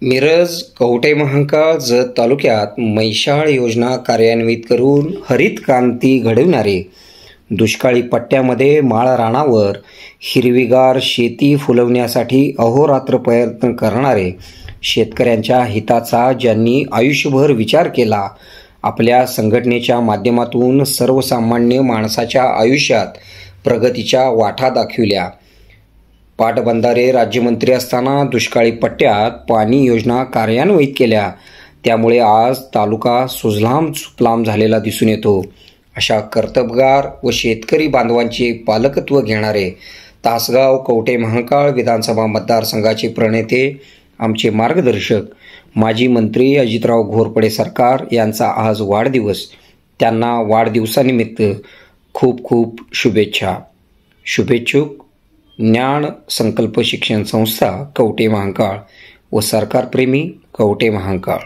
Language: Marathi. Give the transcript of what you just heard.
मिरज, कवठे महांकाळ, जत तालुक्यात मैशाळ योजना कार्यान्वित करून हरित क्रांती घडविणारे, दुष्काळी पट्ट्यामध्ये माळ रानावर हिरवीगार शेती फुलवण्यासाठी अहोरात्र प्रयत्न करणारे शेतकऱ्यांच्या हिताचा ज्यांनी आयुष्यभर विचार केला, आपल्या संघटनेच्या माध्यमातून सर्वसामान्य माणसाच्या आयुष्यात प्रगतीच्या वाटा दाखविल्या. पाटबंधारे राज्यमंत्री असताना दुष्काळी पट्ट्यात पाणी योजना कार्यान्वित केल्या. त्यामुळे आज तालुका सुजलाम सुफलाम झालेला दिसून येतो. अशा कर्तबगार व शेतकरी बांधवांचे पालकत्व घेणारे तासगाव कवठे महांकाळ विधानसभा मतदारसंघाचे प्रणेते, आमचे मार्गदर्शक माजी मंत्री अजितराव घोरपडे सरकार यांचा आज वाढदिवस. त्यांना वाढदिवसानिमित्त खूप खूप शुभेच्छा. शुभेच्छुक ज्ञान संकल्प शिक्षण संस्था कवठे महांकाळ व सरकारप्रेमी कवठे महांकाळ.